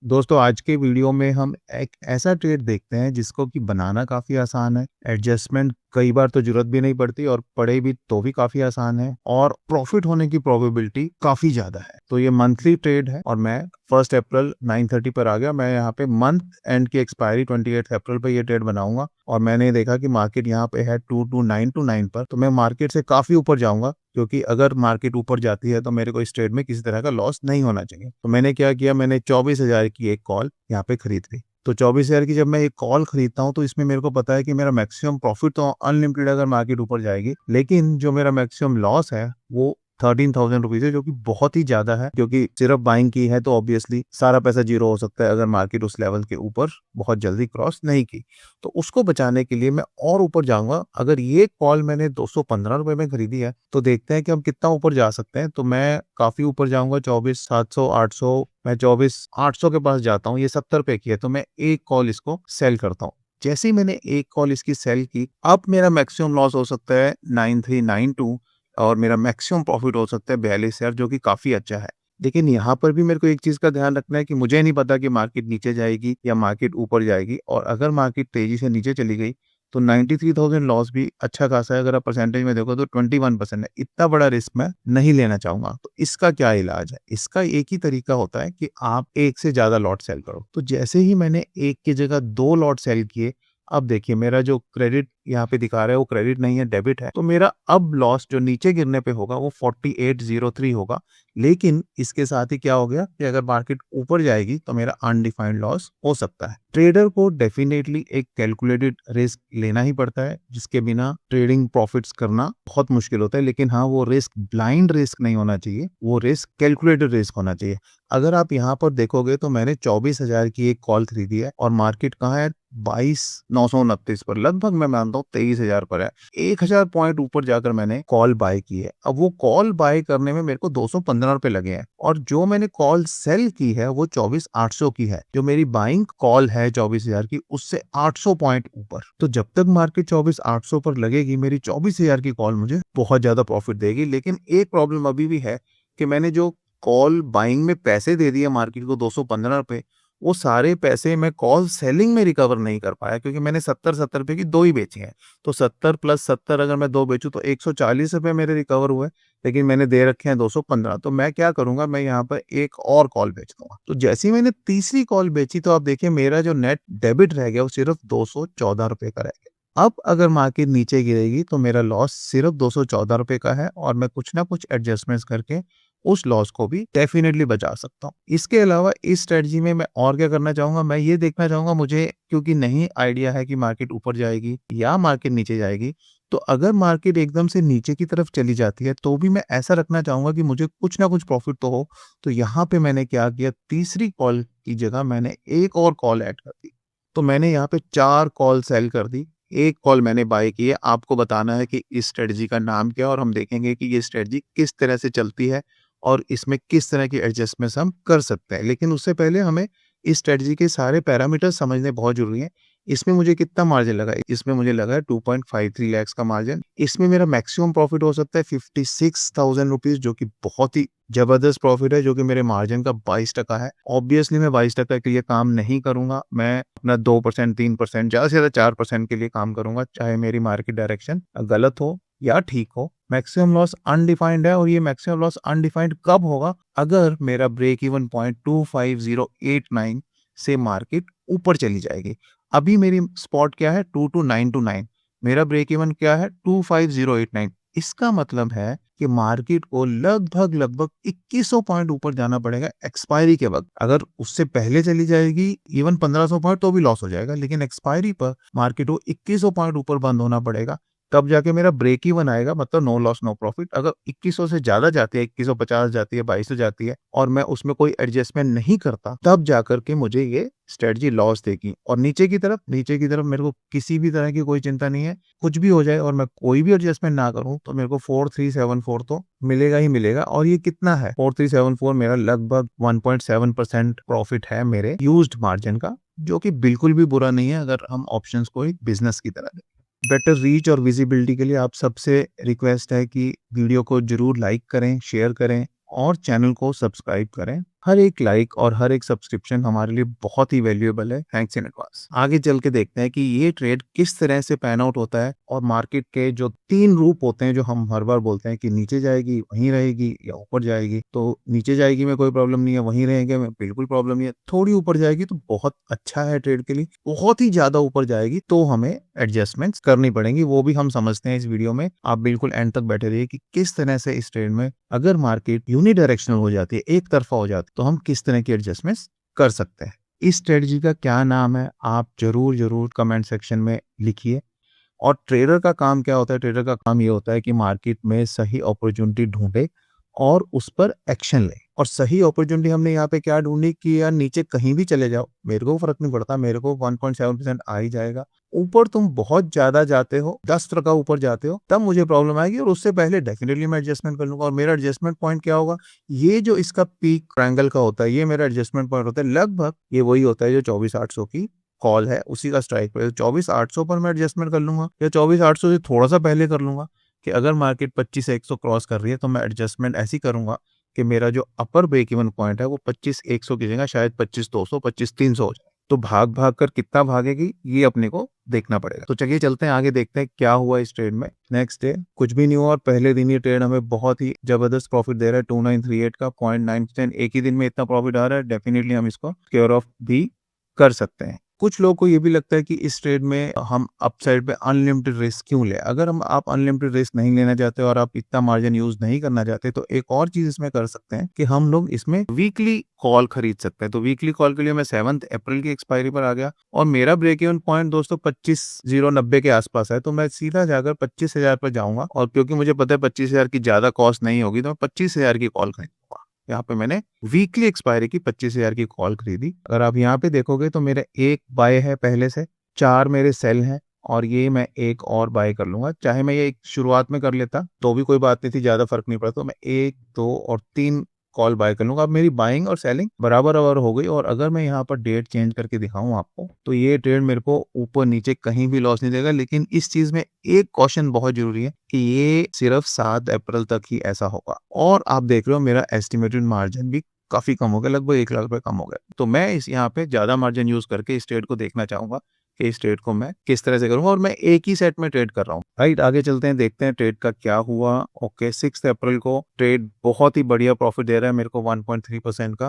दोस्तों आज के वीडियो में हम एक ऐसा ट्रेड देखते हैं जिसको कि बनाना काफी आसान है। एडजस्टमेंट कई बार तो जरूरत भी नहीं पड़ती और पड़े भी तो भी काफी आसान है और प्रॉफिट होने की प्रोबेबिलिटी काफी ज्यादा है। तो ये मंथली ट्रेड है और मैं 1 अप्रैल 9:30 पर आ गया। मैं यहाँ पे मंथ एंड की एक्सपायरी 28 अप्रैल पर ये ट्रेड बनाऊंगा और मैंने देखा कि मार्केट यहाँ पे है 2292 पर, तो मैं मार्केट से काफी ऊपर जाऊंगा क्योंकि अगर मार्केट ऊपर जाती है तो मेरे को इस ट्रेड में किसी तरह का लॉस नहीं होना चाहिए। तो मैंने क्या किया, मैंने 24,000 की एक कॉल यहाँ पे खरीद ली। तो 24,000 की जब मैं एक कॉल खरीदता हूँ तो इसमें मेरे को पता है कि मेरा मैक्सिमम प्रॉफिट तो अनलिमिटेड अगर मार्केट ऊपर जाएगी, लेकिन जो मेरा मैक्सिमम लॉस है वो 13,000 रुपीज है, जो कि बहुत ही ज्यादा है। क्योंकि सिर्फ बाइंग की है तो ऑब्वियसली सारा पैसा जीरो हो सकता है अगर मार्केट उस लेवल के ऊपर बहुत जल्दी क्रॉस नहीं की। तो उसको बचाने के लिए मैं और ऊपर जाऊंगा। अगर ये कॉल मैंने 215 रुपए में खरीदी है तो देखते हैं कि हम कितना ऊपर जा सकते हैं। तो मैं काफी ऊपर जाऊंगा, 24,700 800, मैं 24,800 के पास जाता हूँ। ये 70 रुपए की है तो मैं एक कॉल इसको सेल करता हूँ। जैसे ही मैंने एक कॉल इसकी सेल की, अब मेरा मैक्सिमम लॉस हो सकता है 9392 और मेरा मैक्सिमम प्रॉफिट हो सकता है 42,000, जो कि काफी अच्छा है। लेकिन यहाँ पर भी मेरे को एक चीज का ध्यान रखना है कि मुझे नहीं पता कि मार्केट नीचे जाएगी या मार्केट ऊपर जाएगी, और अगर मार्केट तेजी से नीचे चली गई तो 93,000 लॉस भी अच्छा खासा है। अगर आप परसेंटेज में देखो तो 21% है। इतना बड़ा रिस्क मैं नहीं लेना चाहूंगा। तो इसका क्या इलाज है? इसका एक ही तरीका होता है कि आप एक से ज्यादा लॉट सेल करो। तो जैसे ही मैंने एक की जगह 2 लॉट सेल किए, अब देखिए मेरा जो क्रेडिट यहाँ पे दिखा रहा है वो क्रेडिट नहीं है, डेबिट है। तो मेरा अब लॉस जो नीचे गिरने पे होगा वो 4803 होगा। लेकिन इसके साथ ही क्या हो गया कि अगर मार्केट ऊपर जाएगी तो मेरा अनडिफाइंड लॉस हो सकता है। ट्रेडर को डेफिनेटली एक कैलकुलेटेड रिस्क लेना ही पड़ता है, जिसके बिना ट्रेडिंग प्रॉफिट्स करना बहुत मुश्किल होता है। लेकिन हाँ, वो रिस्क ब्लाइंड रिस्क नहीं होना चाहिए, वो रिस्क कैलकुलेटेड रिस्क होना चाहिए। अगर आप यहाँ पर देखोगे तो मैंने 24,000 की एक कॉल खरीदी है और मार्केट कहाँ है? 22,929 पर, लगभग मैं मानता हूँ 23,000 पर है। 1,000 पॉइंट ऊपर जाकर मैंने कॉल बाय की है। अब वो कॉल बाय करने में मेरे को 215 रुपए लगे हैं और जो मैंने कॉल सेल की है वो 24,800 की है। जो मेरी बाइंग कॉल है 24,000 की, उससे 800 पॉइंट ऊपर। तो जब तक मार्केट 24,800 पर लगेगी, मेरी 24,000 की कॉल मुझे बहुत ज्यादा प्रॉफिट देगी। लेकिन एक प्रॉब्लम अभी भी है कि मैंने जो कॉल बाइंग में पैसे दे दिए मार्केट को 215 रुपए, वो सारे पैसे मैं कॉल सेलिंग में रिकवर नहीं कर पाया क्योंकि मैंने 70 रुपए की 2 ही बेची हैं। तो 70 प्लस 70 अगर मैं 2 बेचूं तो 140 रुपए मेरे रिकवर हुए, लेकिन मैंने दे रखे हैं 215। तो मैं क्या करूंगा, मैं यहाँ पर एक और कॉल बेच दूंगा। तो जैसे ही मैंने तीसरी कॉल बेची तो आप देखिए मेरा जो नेट डेबिट रह गया वो सिर्फ 214 रुपए का रह गया। अब अगर मार्केट नीचे गिरेगी तो मेरा लॉस सिर्फ 214 रुपए का है और मैं कुछ ना कुछ एडजस्टमेंट्स करके उस लॉस को भी डेफिनेटली बचा सकता हूँ। इसके अलावा इस स्ट्रेटजी में मैं और क्या करना चाहूंगा, मैं ये देखना चाहूंगा, मुझे क्योंकि नहीं आइडिया है कि मार्केट ऊपर जाएगी या मार्केट नीचे जाएगी, तो अगर मार्केट एकदम से नीचे की तरफ चली जाती है तो भी मैं ऐसा रखना चाहूंगा कि मुझे कुछ ना कुछ प्रॉफिट तो हो। तो यहाँ पे मैंने क्या किया, तीसरी कॉल की जगह मैंने एक और कॉल ऐड कर दी। तो मैंने यहाँ पे 4 कॉल सेल कर दी, एक कॉल मैंने बाय की है। आपको बताना है कि इस स्ट्रेटजी का नाम क्या है और हम देखेंगे कि ये स्ट्रेटजी किस तरह से चलती है और इसमें किस तरह की एडजस्टमेंट्स हम कर सकते हैं। लेकिन उससे पहले हमें इस स्ट्रेटजी के सारे पैरामीटर समझने बहुत जरूरी है। इसमें मुझे कितना मार्जिन लगा? इसमें मुझे लगा है 2.53 लाख का मार्जिन। इसमें मेरा मैक्सिमम प्रॉफिट हो सकता है 56,000 रुपीज, जो कि बहुत ही जबरदस्त प्रॉफिट है, जो कि मेरे मार्जिन का 22% है। ऑब्वियसली मैं 22% के लिए काम नहीं करूंगा, मैं अपना 2% 3% ज्यादा से ज्यादा 4% के लिए काम करूंगा, चाहे मेरी मार्केट डायरेक्शन गलत हो या ठीक हो। मैक्सिमम लॉस अनडिफाइंड है और ये मैक्सिमम लॉस अनडिफाइंड कब होगा? अगर मेरा ब्रेक इवन पॉइंट 25089 से मार्केट ऊपर चली जाएगी। अभी मेरी स्पॉट क्या है? 22929। मेरा ब्रेक इवन क्या है? 25089। इसका मतलब है कि मार्केट को लगभग 2100 पॉइंट ऊपर जाना पड़ेगा एक्सपायरी के वक्त। अगर उससे पहले चली जाएगी इवन 1500 पॉइंट तो भी लॉस हो जाएगा, लेकिन एक्सपायरी पर मार्केट को 2100 पॉइंट ऊपर बंद होना पड़ेगा, तब जाके मेरा ब्रेक इवन आएगा, मतलब नो लॉस नो प्रॉफिट। अगर 2100 से ज्यादा जाती है, 2150 जाती है, 2200 जाती है और मैं उसमें कोई एडजस्टमेंट नहीं करता, तब जाकर के मुझे ये स्ट्रेटजी लॉस देगी। और नीचे की तरफ मेरे को किसी भी तरह की कोई चिंता नहीं है। कुछ भी हो जाए और मैं कोई भी एडजस्टमेंट ना करूं तो मेरे को 4374 तो मिलेगा ही मिलेगा। और ये कितना है? 4374 मेरा लगभग 1.7% प्रॉफिट है मेरे यूज्ड मार्जिन का, जो कि बिल्कुल भी बुरा नहीं है अगर हम ऑप्शंस को एक बिजनेस की तरह देखें। बेटर रीच और विजिबिलिटी के लिए आप सबसे रिक्वेस्ट है कि वीडियो को जरूर लाइक करें, शेयर करें और चैनल को सब्सक्राइब करें। हर एक लाइक और हर एक सब्सक्रिप्शन हमारे लिए बहुत ही वैल्यूएबल है। Thanks in advance. आगे चल के देखते हैं कि ये ट्रेड किस तरह से पैन आउट होता है और मार्केट के जो 3 रूप होते हैं जो हम हर बार बोलते हैं कि नीचे जाएगी वहीं रहेगी या ऊपर जाएगी। तो नीचे जाएगी में कोई प्रॉब्लम नहीं है, वहीं रहेंगे में बिल्कुल प्रॉब्लम नहीं है। थोड़ी ऊपर जाएगी तो बहुत अच्छा है ट्रेड के लिए, बहुत ही ज्यादा ऊपर जाएगी तो हमें एडजस्टमेंट्स करनी पड़ेंगी। वो भी हम समझते हैं इस वीडियो में। आप बिल्कुल एंड तक बैठे रहिए कि किस तरह से इस ट्रेड में अगर मार्केट यूनिडायरेक्शनल हो जाती है, एक तरफा हो जाती है, तो हम किस तरह की एडजस्टमेंट्स कर सकते हैं। इस स्ट्रेटजी का क्या नाम है आप जरूर कमेंट सेक्शन में लिखिए। और ट्रेडर का काम क्या होता है? ट्रेडर का काम ये होता है कि मार्केट में सही अपॉर्चुनिटी ढूंढे और उस पर एक्शन ले। और सही अपॉर्चुनिटी हमने यहाँ पे क्या ढूंढी कि यार नीचे कहीं भी चले जाओ, मेरे को फर्क नहीं पड़ता, मेरे को 1.7% आ ही जाएगा। ऊपर तुम बहुत ज्यादा जाते हो, 10% ऊपर जाते हो, तब मुझे प्रॉब्लम आएगी और उससे पहले डेफिनेटली मैं एडजस्टमेंट कर लूंगा। और मेरा एडजस्टमेंट पॉइंट क्या होगा? ये जो इसका पीक ट्रायंगल का होता है, ये मेरा एडजस्टमेंट पॉइंट होता है। लगभग ये वही होता है जो 24,800 की कॉल है, उसी का स्ट्राइक प्राइस। 24,800 पर मैं एडजस्टमेंट कर लूंगा या 24,800 से थोड़ा सा पहले कर लूंगा कि अगर मार्केट 25,100 क्रॉस कर रही है तो मैं एडजस्टमेंट ऐसी करूंगा कि मेरा जो अपर ब्रेक इवन पॉइंट है वो 25,100 की जगह शायद 25,200 25,300 हो जाए। तो भाग कर कितना भागेगी ये अपने को देखना पड़ेगा। तो चलिए चलते हैं आगे, देखते हैं क्या हुआ इस ट्रेड में। नेक्स्ट डे कुछ भी नहीं हुआ और पहले दिन ये ट्रेड हमें बहुत ही जबरदस्त प्रॉफिट दे रहा है। 2938 का 0.9%। एक ही दिन में इतना प्रॉफिट आ रहा है, डेफिनेटली हम इसको स्क्वायर ऑफ भी कर सकते हैं। कुछ लोगों को ये भी लगता है कि इस ट्रेड में हम अपसाइड पे अनलिमिटेड रिस्क क्यों ले। अगर आप अनलिमिटेड रिस्क नहीं लेना चाहते और आप इतना मार्जिन यूज नहीं करना चाहते तो एक और चीज इसमें कर सकते हैं कि हम लोग इसमें वीकली कॉल खरीद सकते हैं। तो वीकली कॉल के लिए मैं 7 अप्रैल की एक्सपायरी पर आ गया और मेरा ब्रेक इवन पॉइंट दोस्तों 25,090 के आसपास है। तो मैं सीधा जाकर 25,000 पर जाऊंगा और क्योंकि मुझे पता है 25,000 की ज्यादा कॉस्ट नहीं होगी तो मैं 25,000 की कॉल खरीदूंगा। यहाँ पे मैंने वीकली एक्सपायरी की 25,000 की कॉल खरीदी। अगर आप यहाँ पे देखोगे तो मेरे एक बाय है पहले से, 4 मेरे सेल हैं और ये मैं एक और बाय कर लूंगा। चाहे मैं ये शुरुआत में कर लेता तो भी कोई बात नहीं थी, ज्यादा फर्क नहीं पड़ता। तो मैं 1 2 और 3 कॉल बाय कर लूंगा। अब मेरी बाइंग और सेलिंग बराबर हो गई। और अगर मैं यहाँ पर डेट चेंज करके दिखाऊं आपको तो ये ट्रेड मेरे को ऊपर नीचे कहीं भी लॉस नहीं देगा। लेकिन इस चीज में एक कॉशन बहुत जरूरी है कि ये सिर्फ 7 अप्रैल तक ही ऐसा होगा। और आप देख रहे हो मेरा एस्टिमेटेड मार्जिन भी काफी कम हो गया, लगभग 1 लाख रुपए कम हो गया। तो मैं इस यहाँ पे ज्यादा मार्जिन यूज करके इस ट्रेड को देखना चाहूंगा कि इस ट्रेड को मैं किस तरह से करूंगा। और मैं एक ही सेट में ट्रेड कर रहा हूँ। राइट, आगे चलते हैं, देखते हैं ट्रेड का क्या हुआ। ओके, 6 अप्रैल को ट्रेड बहुत ही बढ़िया प्रॉफिट दे रहा है मेरे को 1.3% का।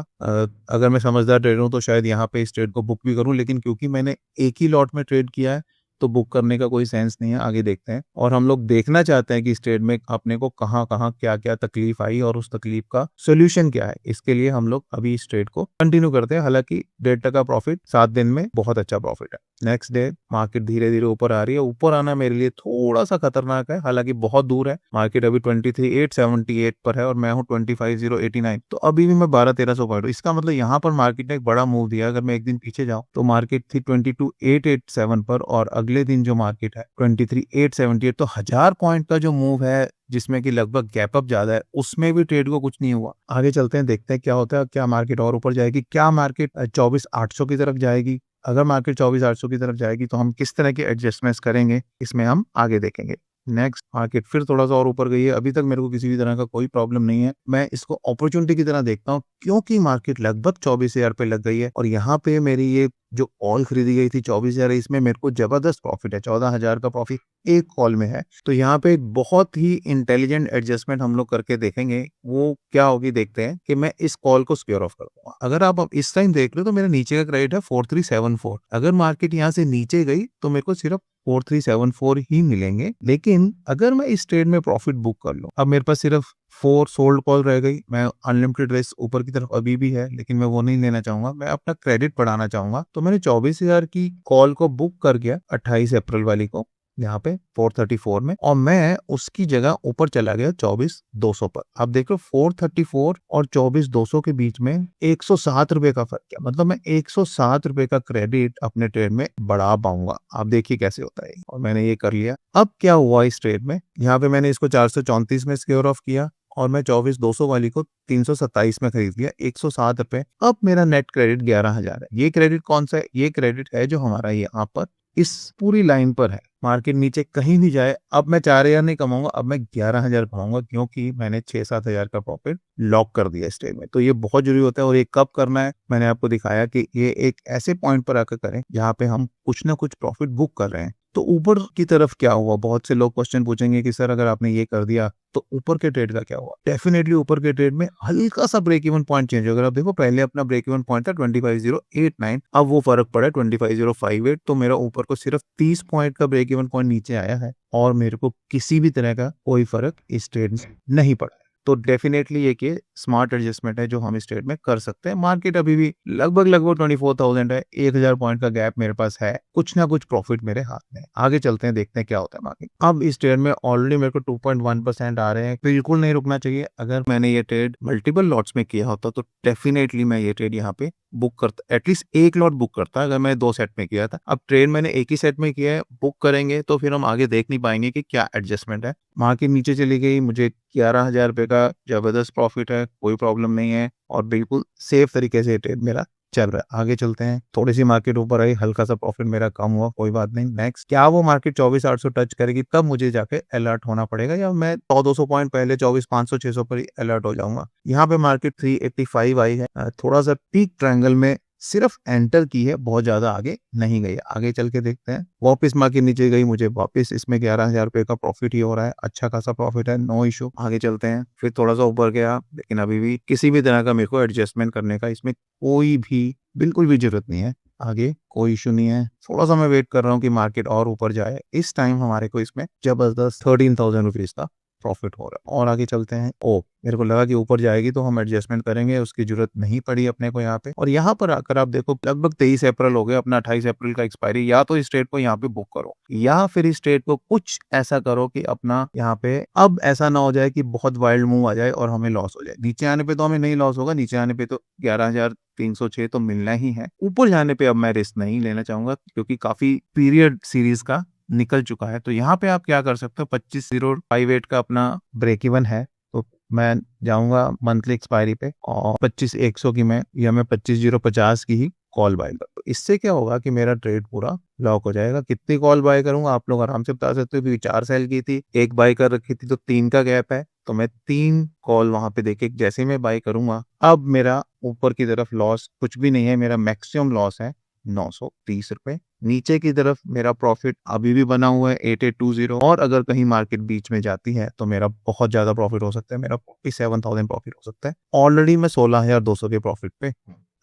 अगर मैं समझदार ट्रेडर हूँ तो शायद यहाँ पे इस ट्रेड को बुक भी करूँ, लेकिन क्योंकि मैंने एक ही लॉट में ट्रेड किया है तो बुक करने का कोई सेंस नहीं है। आगे देखते हैं। और हम लोग देखना चाहते हैं कि इस ट्रेड में अपने को कहाँ कहाँ क्या क्या तकलीफ आई और उस तकलीफ का सोल्यूशन क्या है। इसके लिए हम लोग अभी इस ट्रेड को कंटिन्यू करते हैं। हालांकि 1.5% प्रॉफिट 7 दिन में बहुत अच्छा प्रॉफिट है। नेक्स्ट डे मार्केट धीरे धीरे ऊपर आ रही है। ऊपर आना मेरे लिए थोड़ा सा खतरनाक है, हालांकि बहुत दूर है। मार्केट अभी 23,878 पर है और मैं हूँ 25,089। तो अभी भी मैं 12-1300 पॉइंट हूँ। इसका मतलब यहाँ पर मार्केट ने एक बड़ा मूव दिया। अगर मैं एक दिन पीछे जाऊँ तो मार्केट थी 22,887 पर और अगले दिन जो मार्केट है 23,878। तो 1000 पॉइंट का जो मूव है जिसमें कि लगभग गैप अप ज्यादा है, उसमें भी ट्रेड को कुछ नहीं हुआ। आगे चलते हैं, देखते हैं क्या होता है। क्या मार्केट और ऊपर जाएगी? क्या मार्केट 24,800 की तरफ जाएगी? अगर मार्केट 24,800 की तरफ जाएगी तो हम किस तरह के एडजस्टमेंट्स करेंगे, इसमें हम आगे देखेंगे। नेक्स्ट, मार्केट फिर थोड़ा सा और ऊपर गई है। अभी तक मेरे को किसी भी तरह का कोई प्रॉब्लम नहीं है। मैं इसको अपॉर्चुनिटी की तरह देखता हूँ क्योंकि मार्केट लगभग 24,000 पे लग गई है और यहाँ पे मेरी ये जो कॉल खरीदी गई थी 24,000, इसमें मेरे को जबरदस्त प्रॉफिट है। 14,000 का प्रॉफिट एक कॉल में है। तो यहाँ पे एक बहुत ही इंटेलिजेंट एडजस्टमेंट हम लोग करके देखेंगे। वो क्या होगी देखते हैं कि मैं इस कॉल को स्क्योर ऑफ कर दूंगा। अगर आप इस टाइम देख रहे हो तो मेरा नीचे का क्रेडिट है 4374। अगर मार्केट यहाँ से नीचे गई तो मेरे को सिर्फ 4374 ही मिलेंगे। लेकिन अगर मैं इस ट्रेड में प्रॉफिट बुक कर लूं, अब मेरे पास सिर्फ 4 सोल्ड कॉल रह गई। मैं अनलिमिटेड रिस्क ऊपर की तरफ अभी भी है लेकिन मैं वो नहीं लेना चाहूंगा, मैं अपना क्रेडिट बढ़ाना चाहूंगा। तो मैंने 24,000 की कॉल को बुक कर गया 28 अप्रैल वाली को यहाँ पे 434 में, और मैं उसकी जगह ऊपर चला गया 24,200 पर। आप देख लो 434 और 24,200 के बीच में 107 रुपए का फर्क है। मतलब मैं 107 रुपए का क्रेडिट अपने ट्रेड में बढ़ा पाऊंगा। आप देखिए कैसे होता है। और मैंने ये कर लिया। अब क्या हुआ इस ट्रेड में? यहाँ पे मैंने इसको 434 में स्क्योर ऑफ किया और मैं 24,200 वाली को 327 में खरीद लिया 107 रुपए। अब मेरा नेट क्रेडिट 11,000 है। ये क्रेडिट कौन सा है? ये क्रेडिट है जो हमारा यहाँ पर इस पूरी लाइन पर है, मार्केट नीचे कहीं भी जाए, अब मैं 4,000 नहीं कमाऊंगा, अब मैं 11,000 कमाऊंगा, क्योंकि मैंने 6-7 हजार का प्रॉफिट लॉक कर दिया इस ट्रेड में। तो ये बहुत जरूरी होता है, और ये कब करना है मैंने आपको दिखाया कि ये एक ऐसे पॉइंट पर आकर करें जहां पे हम कुछ ना कुछ प्रॉफिट बुक कर रहे हैं। तो ऊपर की तरफ क्या हुआ, बहुत से लोग क्वेश्चन पूछेंगे कि सर अगर आपने ये कर दिया तो ऊपर के ट्रेड का क्या हुआ। डेफिनेटली ऊपर के ट्रेड में हल्का सा ब्रेक इवन पॉइंट चेंज होगा। अगर आप देखो पहले अपना ब्रेक इवन पॉइंट था 25,089, अब वो फर्क पड़ा है 25,058, तो मेरा ऊपर को सिर्फ 30 पॉइंट का ब्रेक इवन पॉइंट नीचे आया है और मेरे को किसी भी तरह का कोई फर्क इस ट्रेड में नहीं पड़ा है। तो डेफिनेटली ये कि स्मार्ट एडजस्टमेंट है जो हम इस ट्रेड में कर सकते हैं। मार्केट अभी भी लगभग 24,000 है, 1,000 पॉइंट का गैप मेरे पास है, कुछ ना कुछ प्रॉफिट मेरे हाथ में। आगे चलते हैं, देखते हैं क्या होता है मार्केट। अब इस ट्रेड में ऑलरेडी मेरे को 2.1% आ रहे हैं, बिल्कुल नहीं रुकना चाहिए। अगर मैंने ये ट्रेड मल्टीपल लॉट्स में किया होता तो डेफिनेटली मैं ये ट्रेड यहाँ पे बुक करता, एटलीस्ट एक लॉट बुक करता अगर मैं 2 सेट में किया था। अब ट्रेड मैंने एक ही सेट में किया है, बुक करेंगे तो फिर हम आगे देख नहीं पाएंगे कि क्या एडजस्टमेंट है। मार्केट नीचे चली गई, मुझे 11,000 रुपए का जबरदस्त प्रॉफिट है, कोई प्रॉब्लम नहीं है और बिल्कुल सेफ तरीके से ट्रेड मेरा चल रहा है। आगे चलते हैं, थोड़ी सी मार्केट ऊपर आई, हल्का सा प्रॉफिट मेरा कम हुआ, कोई बात नहीं। नेक्स्ट, क्या वो मार्केट 24,800 टच करेगी तब मुझे जाके अलर्ट होना पड़ेगा, या मैं 100-200 पॉइंट पहले 24,500-600 पर ही अलर्ट हो जाऊंगा। यहाँ पे मार्केट 385 आई है, थोड़ा सा पीक ट्रायंगल में सिर्फ एंटर की है, बहुत ज्यादा आगे नहीं गई। आगे चल के देखते हैं, वापस मार्केट नीचे गई, मुझे वापस इसमें 11,000 रुपए का प्रॉफिट ही हो रहा है, अच्छा खासा प्रॉफिट है, नो इशू। आगे चलते हैं, फिर थोड़ा सा ऊपर गया, लेकिन अभी भी किसी भी तरह का मेरे को एडजस्टमेंट करने का इसमें कोई भी बिल्कुल भी जरूरत नहीं है। आगे कोई इशू नहीं है, थोड़ा सा मैं वेट कर रहा हूँ कि मार्केट और ऊपर जाए। इस टाइम हमारे को इसमें जबरदस्त 13,000 रुपीज का प्रॉफिट हो रहा है। और आगे चलते हैं, मेरे को लगा कि ऊपर जाएगी तो हम एडजस्टमेंट करेंगे, उसकी जरूरत नहीं पड़ी अपने को यहाँ पे। और यहाँ पर आकर आप देखो लगभग 23 अप्रैल हो गए, अपना 28 अप्रैल का एक्सपायरी। या तो इस ट्रेड को यहाँ पे बुक करो, या फिर इस ट्रेड को कुछ ऐसा करो कि अपना यहाँ पे अब ऐसा ना हो जाए कि बहुत वाइल्ड मूव आ जाए और हमें लॉस हो जाए। नीचे आने पे तो हमें नहीं लॉस होगा, नीचे आने पे तो 11,306 तो मिलना ही है। ऊपर जाने पे अब मैं रिस्क नहीं लेना चाहूंगा, क्योंकि काफी पीरियड सीरीज का निकल चुका है। तो यहाँ पे आप क्या कर सकते हो, 25,058 का अपना ब्रेक इवन है, तो मैं जाऊंगा मंथली एक्सपायरी पे और 25,100 की मैं, या मैं 25,050 की ही कॉल बाय कर। इससे क्या होगा कि मेरा ट्रेड पूरा लॉक हो जाएगा। कितनी कॉल बाय करूंगा आप लोग आराम से बता सकते हो, क्योंकि 4 सेल की थी, एक बाय कर रखी थी, तो 3 का गैप है, तो मैं 3 कॉल वहां पे देखे जैसे मैं बाय करूंगा। अब मेरा ऊपर की तरफ लॉस कुछ भी नहीं है, मेरा मैक्सिमम लॉस है 930 रुपए। नीचे की तरफ मेरा प्रॉफिट अभी भी बना हुआ है 8820, और अगर कहीं मार्केट बीच में जाती है तो मेरा बहुत ज्यादा प्रॉफिट हो सकता है, मेरा 47,000 प्रॉफिट हो सकता है। ऑलरेडी मैं 16,200 के प्रॉफिट पे,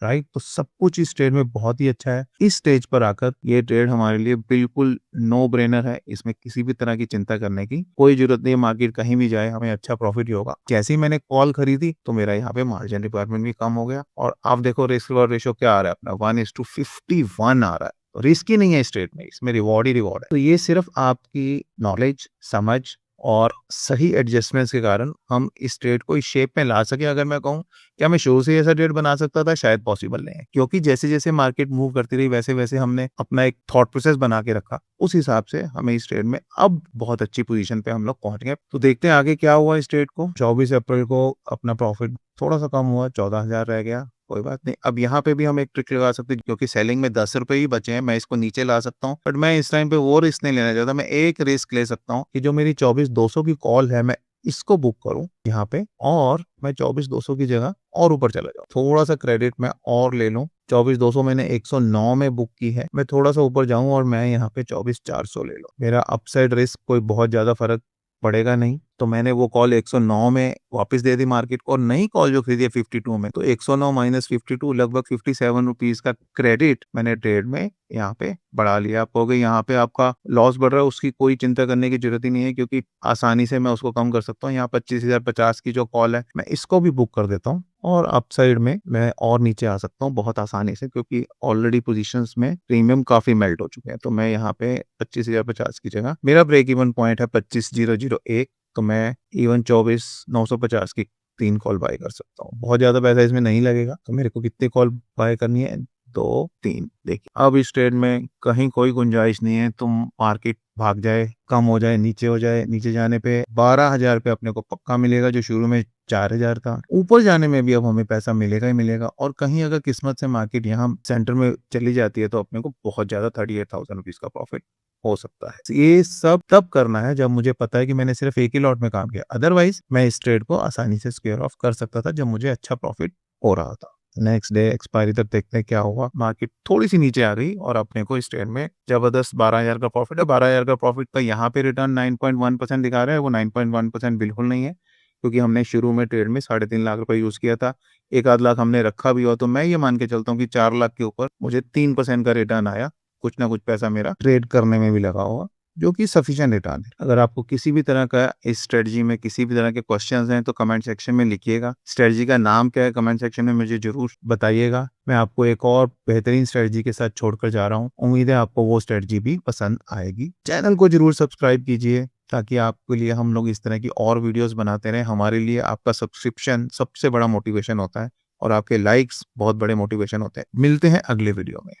राइट। तो सब कुछ इस ट्रेड में बहुत ही अच्छा है। इस स्टेज पर आकर ये ट्रेड हमारे लिए बिल्कुल नो ब्रेनर है, इसमें किसी भी तरह की चिंता करने की कोई जरूरत नहीं है। मार्केट कहीं भी जाए हमें अच्छा प्रॉफिट ही होगा। जैसे ही मैंने कॉल खरीदी तो मेरा यहाँ पे मार्जिन रिक्वायरमेंट भी कम हो गया, और आप देखो रिस्क रिवॉर्ड रेशियो क्या आ रहा है अपना, 1:51 आ रहा है। रिस्क ही नहीं है इस ट्रेड में, इसमें रिवॉर्ड ही रिवॉर्ड है। तो ये सिर्फ आपकी नॉलेज, समझ और सही एडजस्टमेंट्स के कारण हम इस ट्रेड को इस शेप में ला सके। अगर मैं कहूँ क्या मैं शुरू से ऐसा ट्रेड बना सकता था, शायद पॉसिबल नहीं है, क्योंकि जैसे जैसे मार्केट मूव करती रही वैसे वैसे हमने अपना एक थॉट प्रोसेस बना के रखा, उस हिसाब से हमें इस ट्रेड में अब बहुत अच्छी पोजीशन पे हम लोग पहुंच गए। तो देखते हैं आगे क्या हुआ इस ट्रेड को। 24 अप्रैल को अपना प्रॉफिट थोड़ा सा कम हुआ, 14,000 रह गया, कोई बात नहीं। अब यहाँ पे भी हम एक ट्रिक लगा सकते हैं, क्योंकि सेलिंग में 10 रुपए ही बचे हैं, मैं इसको नीचे ला सकता हूँ, बट मैं इस टाइम पे वो रिस्क नहीं लेना चाहता। मैं एक रिस्क ले सकता हूँ कि जो मेरी 24,200 की कॉल है मैं इसको बुक करूं यहाँ पे, और मैं 24,200 की जगह और ऊपर चला जाऊं, थोड़ा सा क्रेडिट मैं और ले लूं। 24,200 मैंने 109 में बुक की है, मैं थोड़ा सा ऊपर जाऊं और मैं यहाँ पे 24,400 ले लूं। मेरा अपसाइड रिस्क कोई बहुत ज्यादा फर्क पड़ेगा नहीं। तो मैंने वो कॉल 109 में वापस दे दी मार्केट को, और नई कॉल जो खरीदी है 52 में, तो 109 माइनस 52 लगभग 57 रुपीज का क्रेडिट मैंने ट्रेड में यहाँ पे बढ़ा लिया। आप कहोगे यहाँ पे आपका लॉस बढ़ रहा है, उसकी कोई चिंता करने की जरूरत ही नहीं है, क्योंकि आसानी से मैं उसको कम कर सकता हूँ। यहाँ 25,050 की जो कॉल है मैं इसको भी बुक कर देता हूँ, और अपसाइड में मैं और नीचे आ सकता हूँ बहुत आसानी से, क्योंकि ऑलरेडी पोजीशंस में प्रीमियम काफी मेल्ट हो चुके हैं। तो मैं यहाँ पे 25,050 की जगह, मेरा ब्रेक इवन पॉइंट है 25,001, तो मैं इवन 24,950 की 3 कॉल बाय कर सकता हूँ। बहुत ज्यादा पैसा इसमें नहीं लगेगा। तो मेरे को कितनी कॉल बाय करनी है, 2, 3। देखिए अब इस ट्रेड में कहीं कोई गुंजाइश नहीं है तुम मार्केट भाग जाए, कम हो जाए, नीचे हो जाए। नीचे जाने पे 12,000 पे अपने को पक्का मिलेगा, जो शुरू में 4,000 था। ऊपर जाने में भी अब हमें पैसा मिलेगा ही मिलेगा। और कहीं अगर किस्मत से मार्केट यहाँ सेंटर में चली जाती है तो अपने को बहुत ज्यादा 38,000 रुपीज का प्रॉफिट हो सकता है। ये सब तब करना है जब मुझे पता है कि मैंने सिर्फ एक ही लॉट में काम किया, अदरवाइज मैं इस ट्रेड को आसानी से स्क्वेयर ऑफ कर सकता था जब मुझे अच्छा प्रॉफिट हो रहा था। नेक्स्ट डे एक्सपायरी तक देखते हैं क्या हुआ। मार्केट थोड़ी सी नीचे आ गई और अपने को इस ट्रेड में जबरदस्त 12,000 का प्रॉफिट है। 12,000 का प्रॉफिट का यहाँ पे रिटर्न 9.1% दिखा रहा है, वो 9.1% बिल्कुल नहीं है, क्योंकि हमने शुरू में ट्रेड में 3.5 लाख रुपए यूज किया था। 1 आध लाख हमने रखा भी हुआ, तो मैं ये मान के चलता हूँ कि 4 लाख के ऊपर मुझे 3% का रिटर्न आया। कुछ ना कुछ पैसा मेरा ट्रेड करने में भी लगा हुआ, जो कि सफिशिएंट रिटर्न है। अगर आपको किसी भी तरह का इस स्ट्रेटजी में किसी भी तरह के क्वेश्चंस हैं तो कमेंट सेक्शन में लिखिएगा। स्ट्रेटजी का नाम क्या है कमेंट सेक्शन में मुझे जरूर बताइएगा। मैं आपको एक और बेहतरीन स्ट्रेटजी के साथ छोड़कर जा रहा हूँ। उम्मीद है आपको वो स्ट्रेटजी भी पसंद आएगी। चैनल को जरूर सब्सक्राइब कीजिए ताकि आपके लिए हम लोग इस तरह की और वीडियोस बनाते रहें। हमारे लिए आपका सब्सक्रिप्शन सबसे बड़ा मोटिवेशन होता है और आपके लाइक्स बहुत बड़े मोटिवेशन होते हैं। मिलते हैं अगले वीडियो में।